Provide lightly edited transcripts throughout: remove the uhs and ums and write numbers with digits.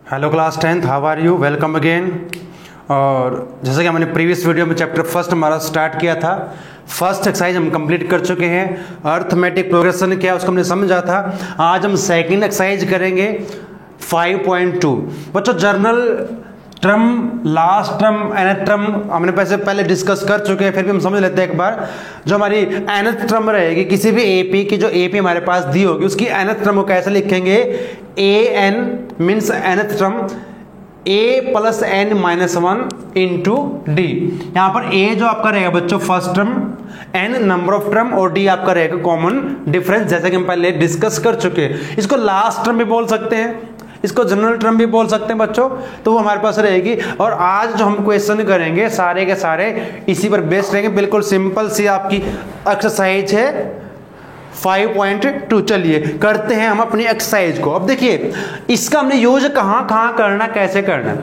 Hello class 10th, how are you? Welcome again. और जैसे कि हमने प्रीवियस वीडियो में चैप्टर फर्स्ट हमारा स्टार्ट किया था, फर्स्ट एक्सरसाइज हम कंप्लीट कर चुके हैं। अर्थमेटिक प्रोग्रेशन क्या है उसको हमने समझा था। आज हम सेकंड एक्सरसाइज करेंगे 5.2। बच्चों, general term, last term, nth term हमने पहले डिस्कस कर चुके हैं, फिर भी हम समझ लेते हैं एक बार। जो हमारी एनथ ट्रम रहेगी किसी भी एपी की, जो एपी हमारे पास दी होगी, उसकी एनथ ट्रम को कैसे लिखेंगे? A n means nth term a plus n minus 1 into d. यहां पर a जो आपका रहेगा बच्चों first term, n number of term और d आपका रहेगा कॉमन डिफरेंस, जैसा कि हम पहले डिस्कस कर चुके हैं। इसको लास्ट ट्रम भी बोल सकते हैं, इसको जनरल टर्म भी बोल सकते हैं बच्चों, तो वो हमारे पास रहेगी। और आज जो हम क्वेश्चन करेंगे सारे के सारे इसी पर बेस्ड रहेंगे। बिल्कुल सिंपल सी आपकी एक्सरसाइज है 5.2। चलिए करते हैं हम अपनी एक्सरसाइज को। अब देखिए इसका हमने यूज कहां करना, कैसे करना।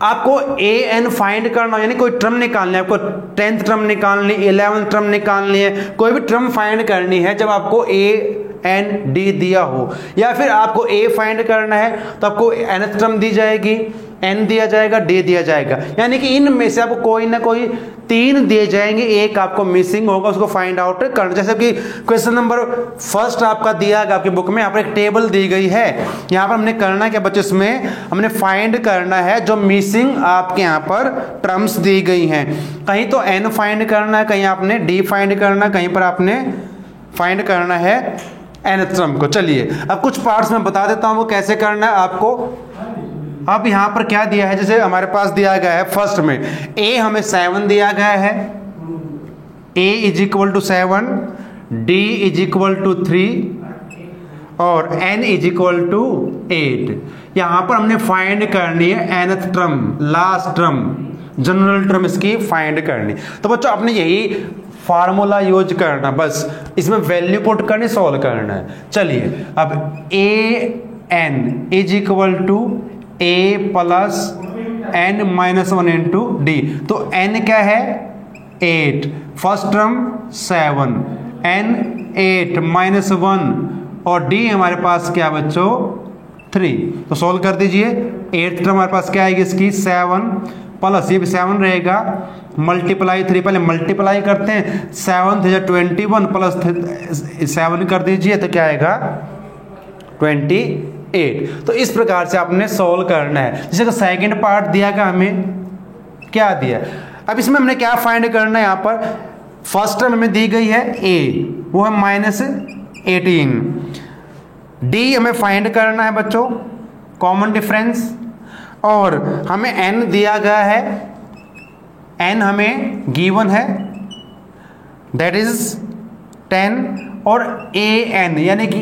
आपको ए एन फाइंड करना, यानी कोई ट्रम निकालनी है, आपको 10th ट्रम निकालनी, 11th ट्रम निकालनी है, कोई भी ट्रम फाइंड करनी है जब आपको ए एन डी दिया हो, या फिर आपको ए फाइंड करना है तो आपको nth ट्रम दी जाएगी, एन दिया जाएगा, डी दिया जाएगा, यानी कि इनमें से आपको कोई ना कोई 3 दिए जाएंगे, एक आपको मिसिंग होगा, उसको फाइंड आउट करना। जैसे कि क्वेश्चन नंबर फर्स्ट आपका दिया गया आपकी बुक में, यहाँ पर एक टेबल दी गई है। यहाँ पर हमने करना क्या बच्चों, इसमें हमने फाइंड करना है जो मिसिंग आपके यहाँ पर ट्रम्स दी गई हैं। कहीं तो एन फाइंड करना है, कहीं आपने डी फाइंड करना है, कहीं पर आपने फाइंड करना है nth ट्रम को। चलिए अब कुछ पार्ट्स में बता देता हूं वो कैसे करना है आपको। अब यहां पर क्या दिया है, जैसे हमारे पास दिया गया है फर्स्ट में a हमें 7 दिया गया है, a is equal to 7, d is equal to 3 और n इज इक्वल टू 8। यहां पर हमने फाइंड करनी है nth term, last term, general term इसकी फाइंड करनी। तो बच्चों आपने यही फार्मूला यूज करना, बस इसमें वैल्यू पुट करनी, सॉल्व करना है। चलिए अब a N is equal to a plus n minus 1 into d. तो एन क्या है 8, फर्स्ट टर्म 7, एन 8 माइनस 1 और डी हमारे पास क्या बच्चों 3। तो सॉल्व कर दीजिए। 8th टर्म हमारे पास क्या आएगी इसकी 7 प्लस ये भी 7 रहेगा, मल्टीप्लाई 3, पहले मल्टीप्लाई करते हैं, 7 × 21 प्लस 7 कर दीजिए तो क्या आएगा 28। तो इस प्रकार से आपने सोल्व करना है। जैसे कि सेकंड पार्ट दिया गया हमें, क्या दिया, अब इसमें हमने क्या फाइंड करना है। यहाँ पर फर्स्ट टर्म हमें दी गई है a, वो है -18, d हमें फाइंड करना है बच्चों कॉमन डिफरेंस, और हमें n दिया गया है, n हमें गिवन है दैट इज 10, और a n यानी कि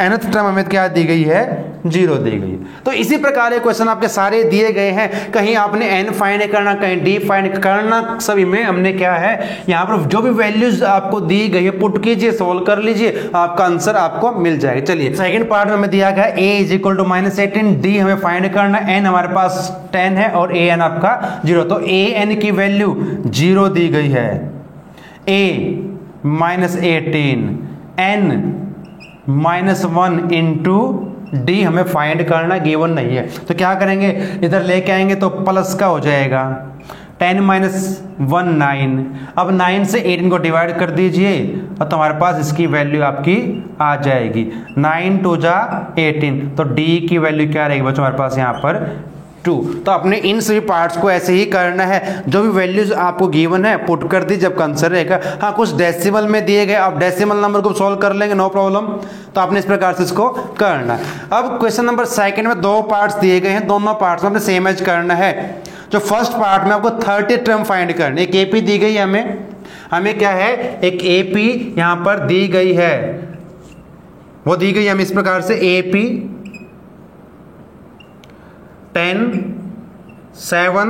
nth टर्म हमें क्या दी गई है 0 दी गई है। तो इसी प्रकार ये क्वेश्चन आपके सारे दिए गए हैं, कहीं आपने n फाइंड करना, कहीं d फाइंड करना, सभी में हमने क्या है यहाँ पर जो भी वैल्यूज आपको दी गई है पुट कीजिए, सोल्व कर लीजिए, आपका आंसर आपको मिल जाएगा। चलिए सेकंड पार्ट में हमें दिया गया a is equal to -18, d हमें फाइंड करना, n हमारे पास 10 है और a n आपका 0। तो a n की वैल्यू 0 दी गई है, a -18, n -1 इंटू डी हमें फाइंड करना, गिवन नहीं है। तो क्या करेंगे, इधर लेके आएंगे तो प्लस का हो जाएगा, 10 - 1 9। अब 9 से 18 को डिवाइड कर दीजिए और तो हमारे पास इसकी वैल्यू आपकी आ जाएगी 9 × 2 = 18। तो डी की वैल्यू क्या रहेगी बच्चों हमारे पास यहाँ पर 2। तो अपने इन सभी पार्ट्स को ऐसे ही करना है, जो भी वैल्यूज आपको गिवन है पुट कर दी, जब आंसर रहेगा। हाँ कुछ डेसिमल में दिए गए, आप डेसिमल नंबर को सॉल्व कर लेंगे, नो प्रॉब्लम। तो आपने इस प्रकार से इसको करना है। अब क्वेश्चन नंबर सेकंड में 2 पार्ट्स दिए गए हैं, दोनों पार्ट्स में आपने सेम एज करना है। जो फर्स्ट पार्ट में आपको 30 टर्म फाइंड करनी, एक एपी दी गई है हमें क्या है, एक एपी यहाँ पर दी गई है, वो दी गई हमें इस प्रकार से एपी 10, 7,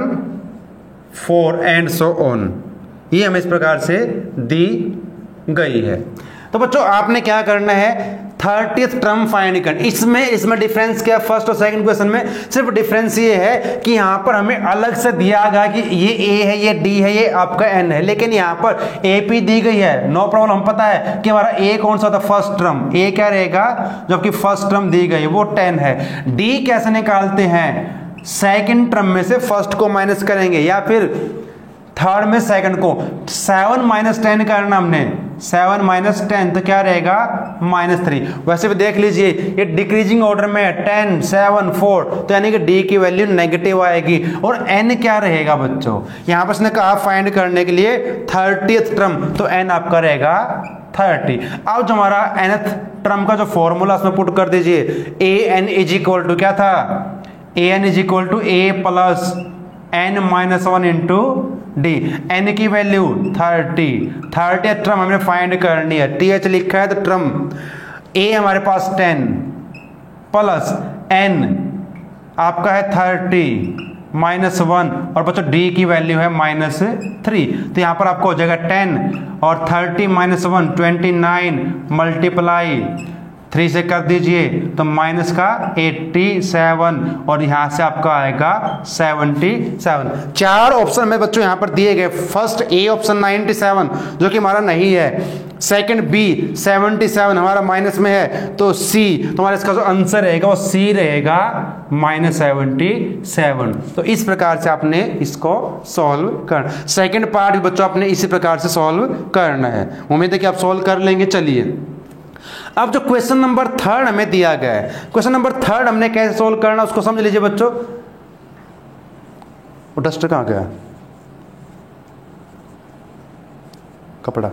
4 एंड सो ऑन, ये हमें इस प्रकार से दी गई है। तो बच्चों आपने क्या करना है, 30th टर्म फाइंड करना। इसमें डिफरेंस क्या है फर्स्ट और सेकंड क्वेश्चन में? सिर्फ डिफरेंस ये है कि यहाँ पर हमें अलग से दिया गया कि ये ए है, ये डी है, ये आपका एन है, लेकिन यहाँ पर ए पी दी गई है, नो प्रॉब्लम। हम पता है कि हमारा ए कौन सा था, फर्स्ट टर्म, ए क्या रहेगा जबकि फर्स्ट टर्म दी गई वो 10 है। डी कैसे निकालते हैं? सेकंड टर्म में से फर्स्ट को माइनस करेंगे या फिर थर्ड में सेकंड को। 7 माइनस 10 करना हमने, 7 माइनस 10 तो क्या रहेगा -3। वैसे भी देख लीजिए ये डिक्रीजिंग ऑर्डर में है, 10 7 4, तो यानी कि डी की वैल्यू नेगेटिव आएगी। और एन क्या रहेगा बच्चों? यहां पर इसने कहा फाइंड करने के लिए 30th टर्म, तो एन आपका रहेगा 30। अब जो हमारा nth टर्म का जो फॉर्मूला उसमें पुट कर दीजिए, a N is equal to क्या था? A N is equal to a plus n minus 1 into d. N की वैल्यू 30 टर्म हमने फाइंड करनी है, टी एच लिखा है तो टर्म। ए हमारे पास 10 प्लस एन आपका है 30 माइनस 1, और बच्चों डी की वैल्यू है -3। तो यहां पर आपको हो जाएगा 10 और 30 माइनस 1 29 मल्टीप्लाई 3 से कर दीजिए तो माइनस का 87, और यहां से आपका आएगा 77। 4 ऑप्शन में बच्चों यहां पर दिए गए। फर्स्ट ए ऑप्शन 97 जो कि हमारा नहीं है, सेकंड बी 77 हमारा माइनस में है, तो सी तुम्हारा इसका जो आंसर रहेगा वो सी रहेगा -77। तो इस प्रकार से आपने इसको सॉल्व करना। सेकंड पार्ट भी बच्चों आपने इसी प्रकार से सॉल्व करना है। उम्मीद है कि आप सॉल्व कर लेंगे। चलिए अब जो क्वेश्चन नंबर 3 हमें दिया गया है, क्वेश्चन नंबर 3 हमने कैसे सोल्व करना उसको समझ लीजिए बच्चों। वो डस्टर कहाँ गया? कपड़ा।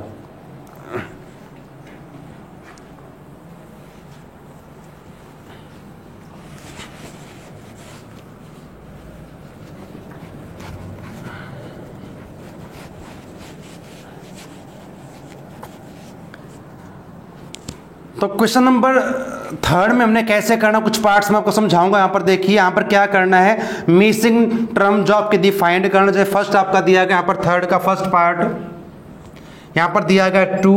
तो क्वेश्चन नंबर 3 में हमने कैसे करना, कुछ पार्ट्स में आपको समझाऊंगा। यहाँ पर देखिए, यहाँ पर क्या करना है, मिसिंग टर्म जो आपके दी फाइंड करना। जैसे फर्स्ट आपका दिया गया यहाँ पर थर्ड का फर्स्ट पार्ट, यहाँ पर दिया गया 2,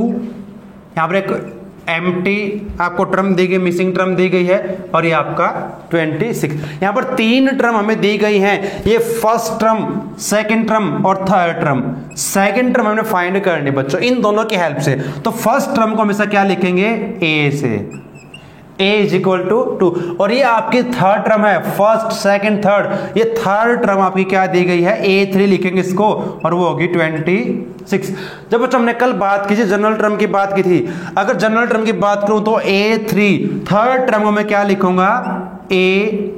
यहाँ पर एक एम्प्टी आपको टर्म दी गई, मिसिंग टर्म दी गई है, और ये आपका 26। यहाँ पर 3 टर्म हमें दी गई हैं, ये फर्स्ट टर्म, सेकंड टर्म और थर्ड टर्म। सेकंड टर्म हमने फाइंड करनी बच्चों इन दोनों की हेल्प से। तो फर्स्ट टर्म को हमेशा क्या लिखेंगे? ए से, a इज इक्वल टू 2, और ये आपकी थर्ड टर्म है, फर्स्ट सेकंड थर्ड, ये थर्ड टर्म आपकी क्या दी गई है? A3 लिखेंगे इसको, और वो होगी 26। जब बच्चों हमने कल बात की थी जनरल टर्म की बात की थी, अगर जनरल टर्म की बात करूं तो A3 थर्ड टर्म को मैं क्या लिखूंगा? A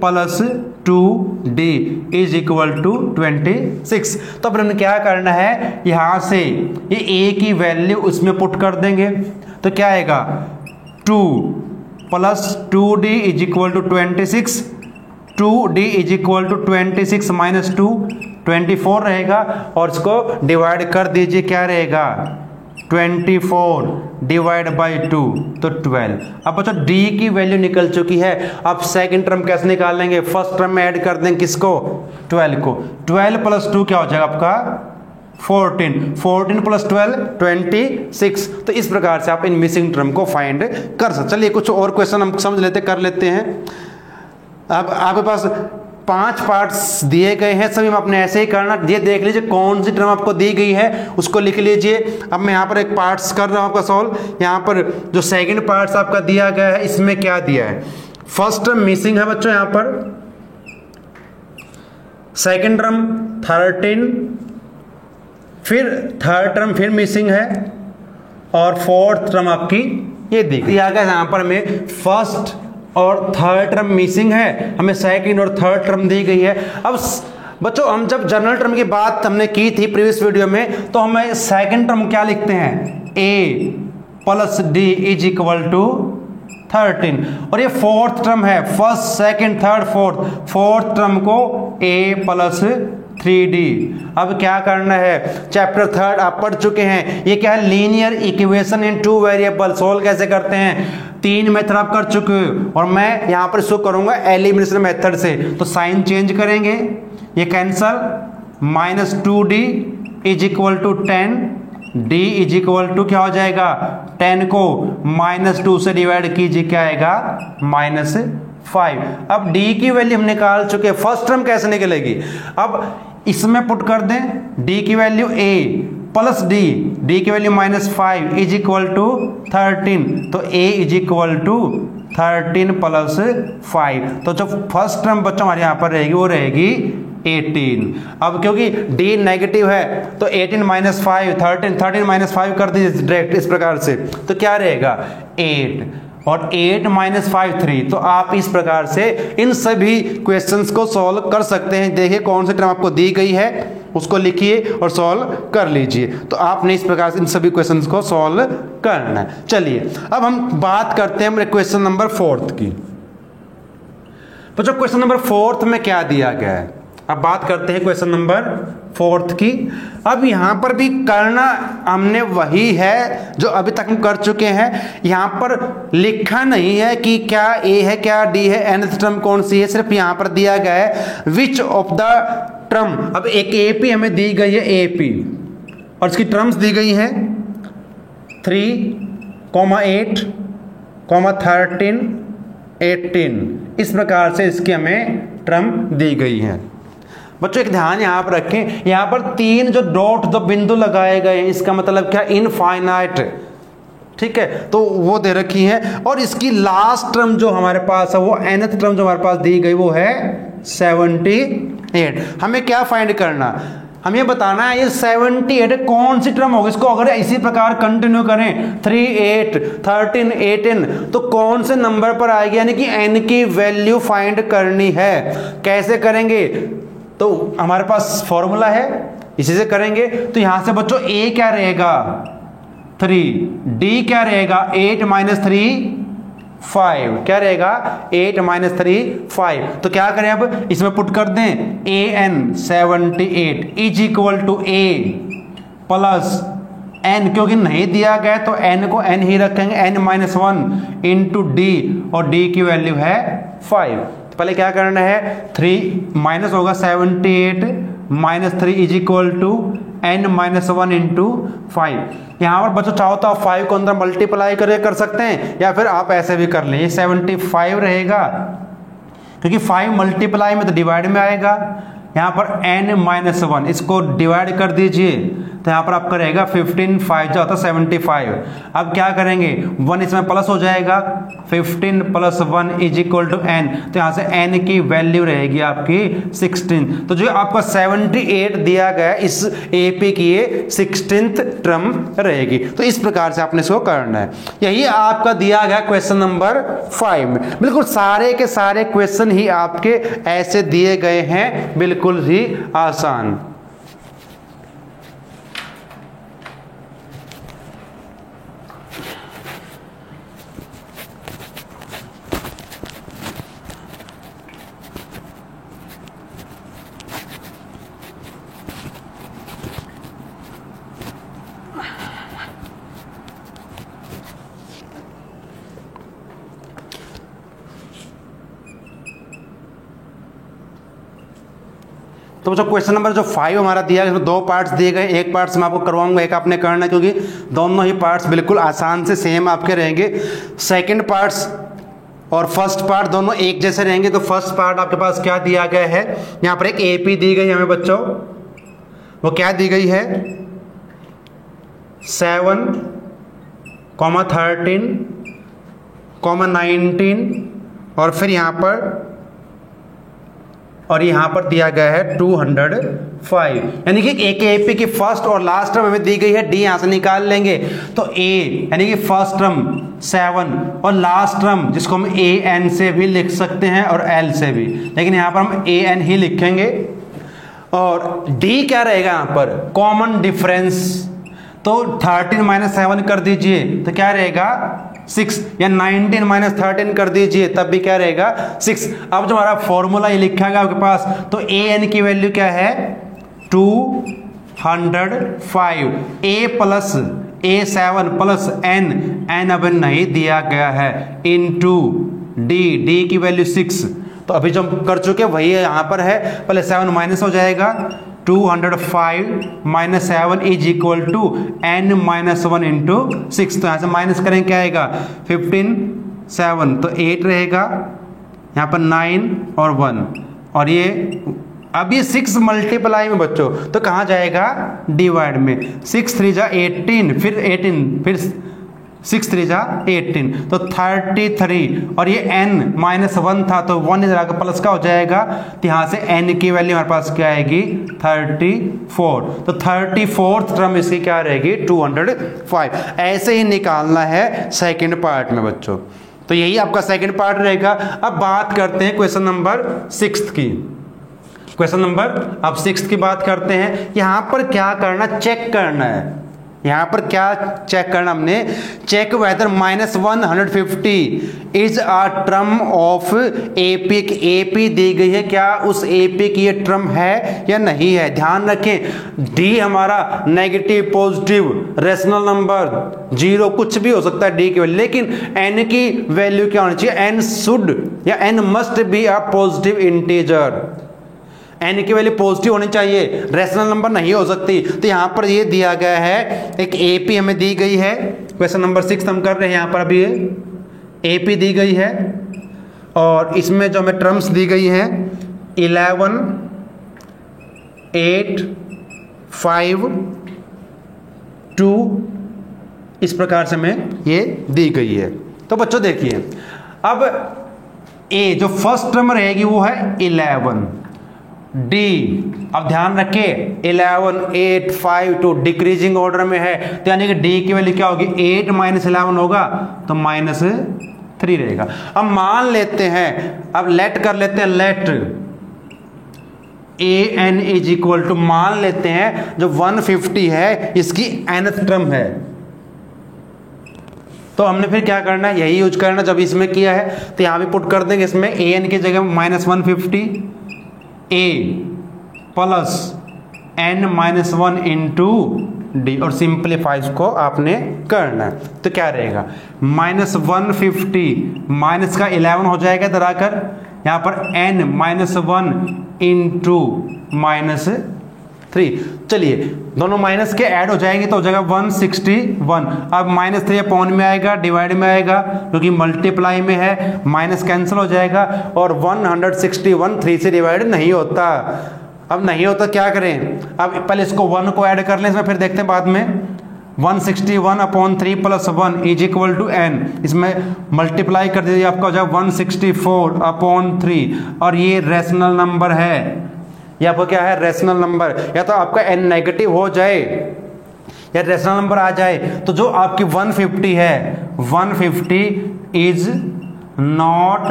plus 2D is equal to 26। तो अब हमें क्या करना है, यहां से ये A की वैल्यू उसमें पुट कर देंगे, तो क्या आएगा? 2 plus 2D is equal to 26, 2D is equal to 26 minus 2 24 रहेगा, और इसको डिवाइड कर दीजिए, क्या रहेगा? 24 डिवाइड बाई 2 तो 12। अब बच्चों D की वैल्यू निकल चुकी है। अब सेकंड टर्म कैसे निकालेंगे? फर्स्ट टर्म में ऐड कर देंगे किसको? 12 को। 12 प्लस 2 क्या हो जाएगा आपका? 14 प्लस 12 26। तो इस प्रकार से आप इन मिसिंग टर्म को फाइंड कर सकते। चलिए कुछ और क्वेश्चन हम समझ लेते कर लेते हैं। अब आपके पास 5 पार्ट्स दिए गए हैं, सभी में आपने ऐसे ही करना। ये देख लीजिए कौन सी टर्म आपको दी गई है उसको लिख लीजिए। अब मैं यहाँ पर एक पार्ट्स कर रहा हूँ आपका सॉल्व। यहाँ पर जो सेकंड पार्ट्स आपका दिया गया है इसमें क्या दिया है? फर्स्ट टर्म मिसिंग है बच्चों, यहाँ पर सेकंड टर्म 13, फिर थर्ड टर्म फिर मिसिंग है, और फोर्थ टर्म आपकी ये दिया गया यहाँ पर हमें फर्स्ट और थर्ड टर्म मिसिंग है, हमें सेकंड और थर्ड टर्म दी गई है। अब बच्चों हम जब जनरल टर्म की बात हमने की थी प्रीवियस वीडियो में, तो हमें सेकंड टर्म क्या लिखते हैं? A plus D is equal to 13, और ये फोर्थ टर्म है, first second third fourth term को A प्लस 3D। अब क्या करना है? चैप्टर 3 आप पढ़ चुके हैं, ये क्या है? Linear equation in 2 variable. Solve कैसे करते हैं? 3 मेथड आप कर चुके हो, और मैं यहां पर इसको करूंगा एलिमिनेशन मेथड से। तो साइन चेंज करेंगे, ये cancel, -2D is equal to 10 d is equal to क्या हो जाएगा, 10 को -2 से डिवाइड कीजिए, क्या आएगा -5। अब d की वैल्यू हम निकाल चुके, फर्स्ट टर्म कैसे निकलेगी, अब इसमें पुट कर दें d की वैल्यू a प्लस d की वैल्यू -5 इज इक्वल टू 13, तो a is equal to 13 plus 5, तो जो फर्स्ट टर्म बच्चों हमारे यहाँ पर रहेगी वो रहेगी 18। अब क्योंकि d नेगेटिव है तो 18 - 5 13 - 5 कर दीजिए डायरेक्ट इस प्रकार से, तो क्या रहेगा 8 और 8 - 5 3। तो आप इस प्रकार से इन सभी क्वेश्चंस को सॉल्व कर सकते हैं। देखिए कौन सी टर्म आपको दी गई है उसको लिखिए और सॉल्व कर लीजिए। तो आपने इस प्रकार से इन सभी क्वेश्चंस को सॉल्व करना है। चलिए अब हम बात करते हैं क्वेश्चन नंबर 4 की। तो जो क्वेश्चन नंबर 4 में क्या दिया गया है, अब बात करते हैं क्वेश्चन नंबर 4 की। अब यहाँ पर भी करना हमने वही है जो अभी तक हम कर चुके हैं। यहाँ पर लिखा नहीं है कि क्या a है क्या d है, nth टर्म कौन सी है, सिर्फ यहाँ पर दिया गया है विच ऑफ द टर्म। अब एक AP हमें दी गई है AP और इसकी टर्म्स दी गई है 3, 8, 13, 18, इस प्रकार से इसकी हमें टर्म दी गई है। बच्चों एक ध्यान यहाँ पर रखें, यहाँ पर 3 जो डॉट दो बिंदु लगाए गए हैं, इसका मतलब क्या, इनफाइनाइट, ठीक है, तो वो दे रखी है। और इसकी लास्ट टर्म जो हमारे पास है वो nth टर्म जो हमारे पास दी गई वो है 78। हमें क्या फाइंड करना, हमें बताना है ये 78 कौन सी टर्म होगी। इसको अगर इसी प्रकार कंटिन्यू करें 3, 8, 13, 18 तो कौन से नंबर पर आएगी, यानी कि n की वैल्यू फाइंड करनी है। कैसे करेंगे, तो हमारे पास फॉर्मूला है, इसी से करेंगे। तो यहां से बच्चों a क्या रहेगा 3, d क्या रहेगा 8 - 3 5, क्या रहेगा 8 - 3 5। तो क्या करें, अब इसमें पुट कर दें an 78 is equal to a plus n, क्योंकि नहीं दिया गया तो n को n ही रखेंगे, n - 1 इंटू d, और d की वैल्यू है 5। तो पहले क्या करना है, 3 माइनस होगा 78 - 3 is equal to n - 1 into 5। यहाँ पर बच्चों चाहो तो आप 5 को अंदर मल्टीप्लाई करके कर सकते हैं, या फिर आप ऐसे भी कर लें, ये 75 रहेगा, क्योंकि 5 मल्टीप्लाई में तो डिवाइड में आएगा। यहाँ पर n - 1 इसको डिवाइड कर दीजिए, तो यहाँ पर आपका रहेगा 15 5 जो होता है 75। अब क्या करेंगे, 1 इसमें प्लस हो जाएगा, 15 + 1 इज इक्वल टू n, तो यहाँ से n की वैल्यू रहेगी आपकी 16। तो जो आपका 78 दिया गया इस AP की ये 16th टर्म रहेगी। तो इस प्रकार से आपने इसको करना है। यही आपका दिया गया क्वेश्चन नंबर 5 में। बिल्कुल सारे के सारे क्वेश्चन ही आपके ऐसे दिए गए हैं, बिल्कुल ही आसान। तो जो क्वेश्चन नंबर जो 5 हमारा दिया है, इसमें 2 पार्ट्स दिए गए, एक पार्ट्स मैं आपको करवाऊंगा, एक आपने करना है, क्योंकि दोनों ही पार्ट्स बिल्कुल आसान से सेम आपके रहेंगे। सेकंड पार्ट्स और फर्स्ट पार्ट दोनों एक जैसे रहेंगे। तो फर्स्ट पार्ट आपके पास क्या दिया गया है, यहाँ पर एक AP दी गई है हमें बच्चों, वो क्या दी गई है 7, 13, 19 और फिर यहाँ पर दिया गया है 205। यानी कि एक AP की फर्स्ट और लास्ट टर्म हमें दी गई है, D यहाँ से निकाल लेंगे तो A यानी कि फर्स्ट टर्म 7 और लास्ट टर्म जिसको हम AN से भी लिख सकते हैं और L से भी, लेकिन यहाँ पर हम AN ही लिखेंगे। और D क्या रहेगा यहाँ पर, कॉमन डिफरेंस, तो 13 - 7 कर दीजिए तो क्या रहेगा 6, या 19 - 13 कर दीजिए तब भी क्या रहेगा 6। अब जो हमारा फॉर्मूला ये लिखा गया आपके पास, तो AN की वैल्यू क्या है 205, A7 प्लस N अब नहीं दिया गया है, इनटू D की वैल्यू 6। तो अभी जो हम कर चुके वही यहाँ पर है, पहले 7 माइनस हो जाएगा 205 minus 7 is equal to n minus 1 into 6। तो यहाँ से माइनस करेंगे क्या आएगा 15 7 तो 8 रहेगा, यहाँ पर 9 और 1 और ये अब ये 6 मल्टीप्लाई में बच्चों तो कहाँ जाएगा डिवाइड में। 6 3 जा 18 फिर 18 फिर 6 3 जा 18 तो 33 और ये n माइनस 1 था तो 1 इधर आकर प्लस का हो जाएगा तो यहाँ से n की वैल्यू हमारे पास क्या आएगी 34। तो 34th टर्म इसकी क्या रहेगी 205। ऐसे ही निकालना है सेकंड पार्ट में बच्चों। तो यही आपका सेकंड पार्ट रहेगा। अब बात करते हैं क्वेश्चन नंबर 6 की। क्वेश्चन नंबर अब 6 की बात करते हैं। यहां पर क्या करना चेक करना है, यहां पर क्या चेक करना हमने check whether minus 150 is a term of AP. AP दी गई है, क्या उस एपी की ये टर्म है या नहीं है। ध्यान रखें डी हमारा नेगेटिव पॉजिटिव रेशनल नंबर 0 कुछ भी हो सकता है डी की वैल्यू, लेकिन एन की वैल्यू क्या होनी चाहिए एन शुड या N must be a positive integer. N की वैल्यू पॉजिटिव होनी चाहिए, रेशनल नंबर नहीं हो सकती। तो यहां पर ये दिया गया है एक एपी हमें दी गई है। क्वेश्चन नंबर 6 हम कर रहे हैं। यहां पर अभी एपी दी गई है और इसमें जो हमें टर्म्स दी गई हैं 11 8 5 2 इस प्रकार से हमें ये दी गई है। तो बच्चों देखिए अब ए जो फर्स्ट टर्म रहेगी वो है 11 डी। अब ध्यान रखें 11 8 5 2 डिक्रीजिंग ऑर्डर में है तो यानी कि डी की वैल्यू क्या होगी 8 माइनस 11 होगा तो माइनस 3 रहेगा। अब मान लेते हैं, अब लेट कर लेते हैं, let A N is equal to मान लेते हैं जो 150 है इसकी nth टर्म है। तो हमने फिर क्या करना है यही यूज करना जब इसमें किया है तो यहां भी पुट कर देंगे इसमें ए एन की जगह minus 150 a plus n minus 1 into d और सिंप्लीफाई को आपने करना है। तो क्या रहेगा माइनस 150 माइनस का 11 हो जाएगा इधर आकर, यहाँ पर एन माइनस 1 इंटू माइनस 3। चलिए दोनों माइनस के ऐड हो जाएंगे तो हो जाएगा 161। अब माइनस 3 अपॉन में आएगा डिवाइड में आएगा क्योंकि मल्टीप्लाई में है, माइनस कैंसिल हो जाएगा और 161 3 से डिवाइड नहीं होता। अब नहीं होता क्या करें, अब पहले इसको 1 को ऐड कर लें इसमें फिर देखते हैं बाद में। 161 upon 3 plus 1 is equal to n, इसमें मल्टीप्लाई कर दीजिए आपका हो जाएगा 164 अपॉन 3 और ये रेशनल नंबर है, ये आपको क्या है रेशनल नंबर। या तो आपका n नेगेटिव हो जाए या रेशनल नंबर आ जाए तो जो आपकी 150 है 150 is not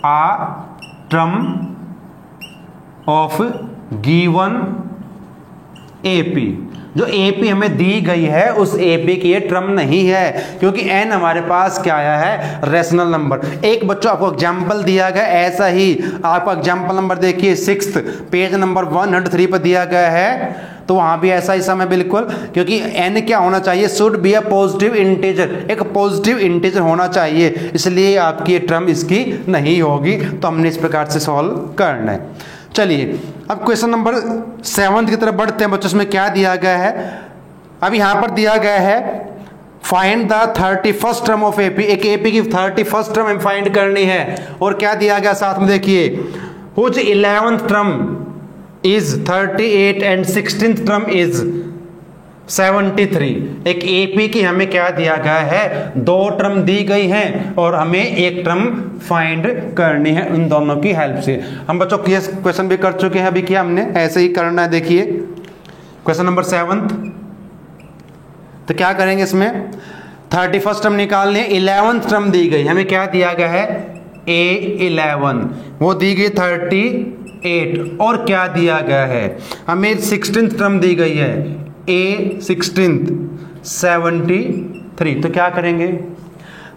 a term of given AP. जो एपी हमें दी गई है उस एपी की ये टर्म नहीं है क्योंकि n हमारे पास क्या आया है रेशनल नंबर। एक बच्चों आपको एग्जांपल दिया गया ऐसा ही, आपका एग्जांपल नंबर देखिए 6th पेज नंबर 103 पर दिया गया है तो वहां भी ऐसा ही समय बिल्कुल, क्योंकि n क्या होना चाहिए should be a positive integer, एक पॉजिटिव इंटीजर होना चाहिए, इसलिए आपकी ये टर्म इसकी नहीं होगी। तो हमने इस प्रकार से सॉल्व करना है। चलिए अब क्वेश्चन नंबर 7 की तरफ बढ़ते हैं बच्चों। इसमें क्या दिया गया है, अब यहां पर दिया गया है find the 31st term of AP. एक एपी की 31st टर्म हमें फाइंड करनी है और क्या दिया गया साथ में देखिए which 11th term is 38 and 16th term is 73। एक एपी की हमें क्या दिया गया है 2 टर्म दी गई हैं और हमें एक टर्म फाइंड करनी है इन दोनों की हेल्प से। हम बच्चों क्वेश्चन भी कर चुके हैं, अभी क्या हमने ऐसे ही करना है। देखिए क्वेश्चन नंबर 7 तो क्या करेंगे इसमें 31st टर्म निकालने, 11th टर्म दी गई हमें क्या दिया गया है A11 वो दी गई 38 और क्या दिया गया है हमें 16th टर्म दी गई है A16 73। तो क्या करेंगे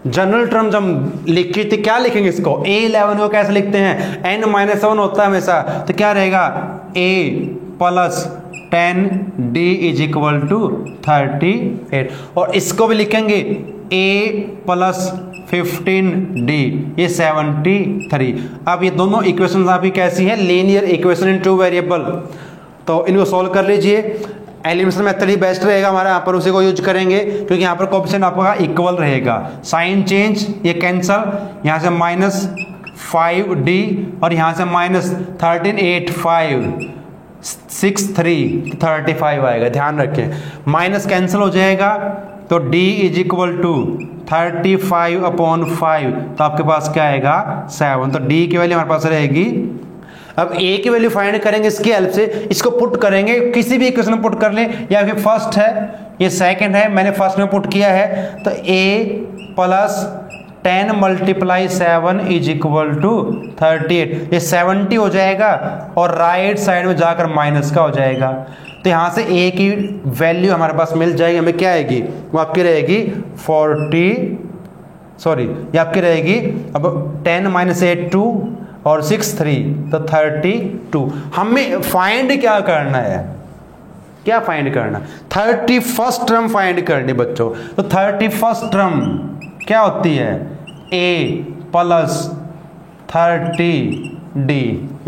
जनरल टर्म जब लिखी थी क्या लिखेंगे इसको A11 को कैसे लिखते हैं n माइनस 1 होता है हमेशा, तो क्या रहेगा A plus 10D is equal to 38 और इसको भी लिखेंगे A प्लस 15D ये 73। अब ये दोनों इक्वेशन आपकी कैसी है लीनियर इक्वेशन इन 2 वेरिएबल। तो इनको सॉल्व कर लीजिए। एलिमिनेशन मेथड ही बेस्ट रहेगा हमारा, यहाँ पर उसी को यूज करेंगे क्योंकि यहाँ पर कोएफिशिएंट आपका इक्वल रहेगा। साइन चेंज, ये कैंसल, यहाँ से -5d और यहाँ से -13 8 5 6 3 35 आएगा, ध्यान रखें। माइनस कैंसिल हो जाएगा तो d इज इक्वल टू 35/5, तो आपके पास क्या आएगा 7। तो d की वैल्यू हमारे पास रहेगी। अब a की वैल्यू फाइंड करेंगे इसकी हेल्प से, इसको पुट करेंगे, किसी भी इक्वेशन में पुट कर लें, या फिर फर्स्ट है ये सेकंड है, मैंने फर्स्ट में पुट किया है, तो a plus 10 × 7 is equal to 38, ये 70 हो जाएगा और राइट साइड में जाकर माइनस का हो जाएगा। तो यहाँ से a की वैल्यू हमारे पास मिल जाएगी, हमें क्या आएगी, वो आपकी रहेगी ये आपकी रहेगी अब 10 - 8 2 और 6 3, तो 32। हमें फाइंड क्या करना है, क्या फाइंड करना, 31st टर्म फाइंड करनी बच्चों। तो 31st टर्म क्या होती है, a प्लस 30d,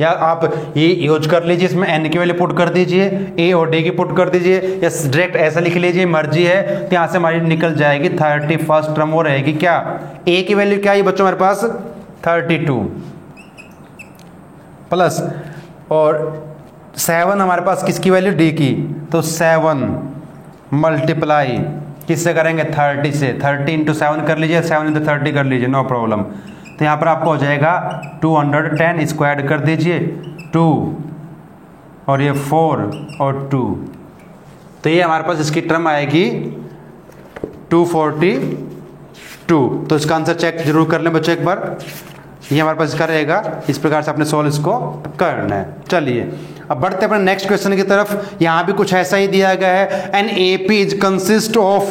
या आप ये यूज कर लीजिए, इसमें n की वैल्यू पुट कर दीजिए, a और d की पुट कर दीजिए, या डायरेक्ट ऐसा लिख लीजिए, मर्जी है। तो यहाँ से हमारी निकल जाएगी 31st टर्म, वो रहेगी क्या, a की वैल्यू क्या है बच्चों हमारे पास 32 प्लस और 7 हमारे पास किसकी वैल्यू, d की, तो 7 मल्टीप्लाई किससे करेंगे 30 से, 30 × 7 कर लीजिए, 7 × 30 कर लीजिए, नो प्रॉब्लम। तो यहाँ पर आपको हो जाएगा 210, इसको ऐड कर दीजिए 2 और ये 4 और 2, तो ये हमारे पास इसकी टर्म आएगी 242। तो इसका आंसर चेक जरूर कर लें बच्चों एक बार, ये हमारे पास इसका रहेगा। इस प्रकार से अपने सॉल्व इसको करना है। चलिए अब बढ़ते हैं अपने नेक्स्ट क्वेश्चन की तरफ। यहाँ भी कुछ ऐसा ही दिया गया है, an AP is consist of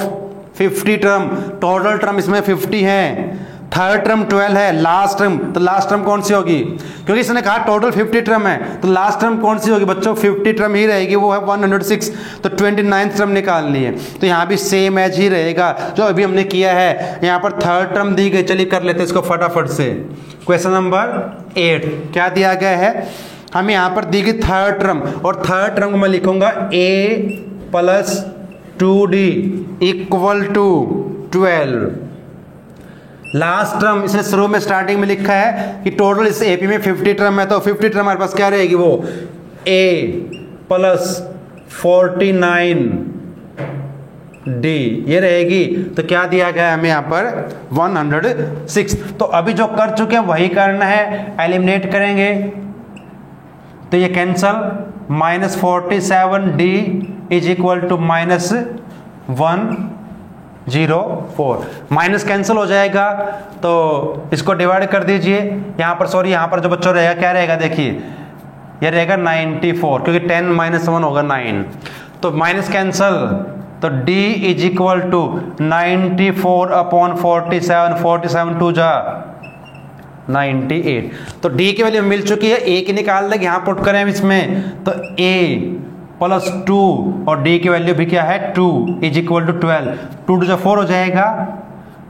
50 term, total term इसमें 50 है, थर्ड टर्म 12 है, लास्ट टर्म, तो लास्ट टर्म कौन सी होगी, क्योंकि इसने कहा टोटल 50 टर्म है, तो लास्ट टर्म कौन सी होगी बच्चों, 50 टर्म ही रहेगी, वो है 106, तो 29th टर्म निकालनी है। तो यहाँ भी सेम एज ही रहेगा जो अभी हमने किया है। यहाँ पर थर्ड टर्म दी गई, चलिए कर लेते हैं इसको फटाफट से। क्वेश्चन नंबर 8 क्या दिया गया है, हमें यहाँ पर दी गई थर्ड टर्म, और थर्ड टर्म को मैं लिखूंगा a plus 2d equal to 12। Last term इसने शुरू में स्टार्टिंग में लिखा है कि टोटल इस एपी में 50 टर्म है, तो 50 टर्म हमारे पास क्या रहेगी, वो a प्लस 49d ये रहेगी। तो क्या दिया गया है हमें यहाँ पर 106। तो अभी जो कर चुके हैं वही करना है, एलिमिनेट करेंगे तो ये cancel, -47d is equal to -104, minus cancel हो जाएगा, तो इसको डिवाइड कर दीजिए। यहाँ पर सॉरी, यहाँ पर जो बच्चों रहेगा क्या रहेगा, देखिए ये रहेगा 94, क्योंकि 10 - 1 होगा 9, तो माइनस कैंसल, तो d इज इक्वल टू 94/47, 47 2 जा 98। तो d की वैल्यू मिल चुकी है, a की निकाल देंगे, यहाँ पुट करें इसमें, तो a प्लस 2 और d की वैल्यू भी क्या है 2 इज इक्वल टू 12, 2 2 4 हो जाएगा,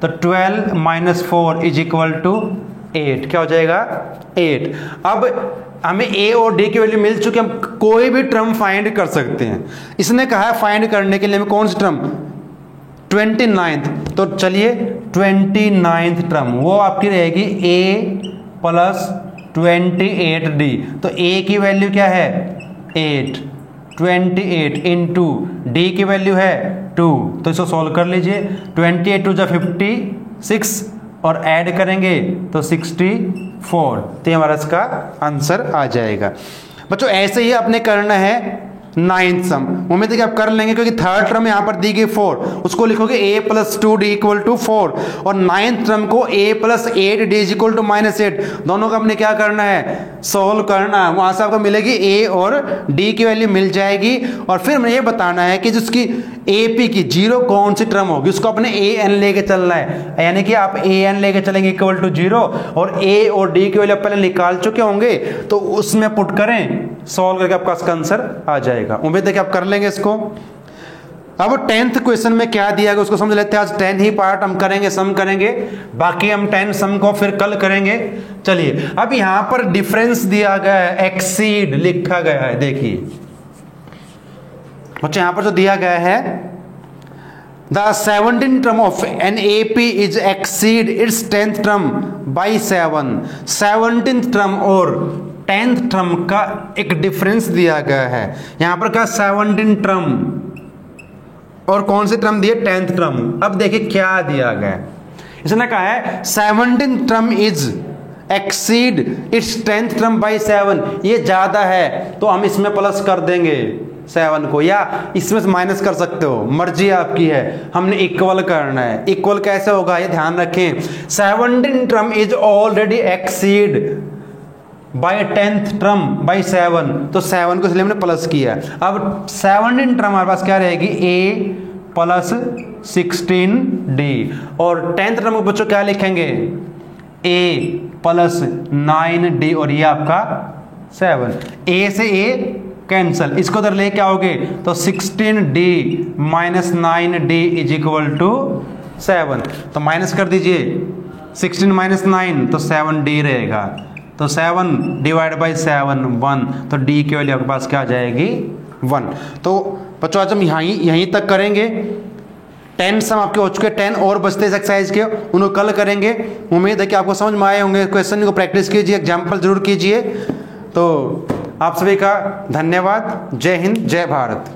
तो 12 - 4 इज इक्वल टू 8, क्या हो जाएगा 8। अब हमें a और d की वैल्यू मिल चुकी है, हम कोई भी टर्म फाइंड कर सकते हैं। इसने कहा है फाइंड करने के लिए हमें कौन सी टर्म, 29th, तो चलिए 29th टर्म वो आपकी रहेगी a प्लस 28d, तो a की वैल्यू क्या है 8, 28 इंटू d की वैल्यू है 2, तो इसको सॉल्व कर लीजिए, 28 2 जा 56 और ऐड करेंगे तो 64, तो हमारा इसका आंसर आ जाएगा। बच्चों ऐसे ही आपने करना है 9th सम, उम्मीद है कि आप कर लेंगे, क्योंकि थर्ड टर्म यहाँ पर दी गई 4, उसको लिखोगे a plus 2d equal to 4, और 9th टर्म को a plus 8d equal to -8, दोनों का आपने क्या करना है सोल्व करना है। वहाँ से आपको मिलेगी a और d की वैल्यू मिल जाएगी, और फिर हमें ये बताना है कि जिसकी AP की 0 कौन सी टर्म होगी, उसको अपने an लेके चलना है, यानी कि आप an लेके चलेंगे इक्वल टू 0, और a और d की वैल्यू पहले निकाल चुके होंगे, तो उसमें पुट करें, सॉल्व करके आपका इसका आंसर आ जाएगा। उम्मीद है कि आप कर लेंगे इसको। अब 10th क्वेश्चन में क्या दिया गया उसको समझ लेते हैं। आज 10 ही पार्ट हम करेंगे, सम करेंगे, बाकी हम 10 सम को फिर कल करेंगे। चलिए अब यहां पर डिफरेंस दिया गया है, एक्सीड लिखा गया है, देखिए बच्चों यहाँ पर जो दिया गया है, the 17th term of an AP is exceed its 10th term by 7। 17th term और 10th term का एक डिफरेंस दिया गया है। यहाँ पर क्या 17th term और कौन से टर्म दिए, 10th term। अब देखिए क्या दिया गया है, इसने कहा है 17th term is exceed its 10th term by 7। ये ज्यादा है तो हम इसमें प्लस कर देंगे 7 को, या इसमें से माइनस कर सकते हो, मर्जी आपकी है। हमने इक्वल करना है। इक्वल कैसे होगा ये ध्यान रखें, 17th term is already exceed by 10th term by 7, तो 7 को इसलिए हमने प्लस किया। अब 17th term हमारे पास क्या रहेगी, a प्लस 16d, और 10th term को बच्चों क्या लिखेंगे, a प्लस 9d, और ये आपका 7। a से a कैंसल, इसको उधर ले क्या होगे, तो 16d minus 9d is equal to 7। तो माइनस कर दीजिए, 16 माइनस 9 तो 7d रहेगा, तो 7 डिवाइड बाई 7 1, तो d की वैल्यू आपके पास क्या आ जाएगी 1। तो बच्चों आज हम यहीं तक करेंगे। 10 सम आपके हो चुके, 10 और बचते इस एक्सरसाइज के, उनको कल करेंगे। उम्मीद है कि आपको समझ में आए होंगे। क्वेश्चन को प्रैक्टिस कीजिए, एग्जाम्पल जरूर कीजिए। तो आप सभी का धन्यवाद। जय हिंद, जय भारत।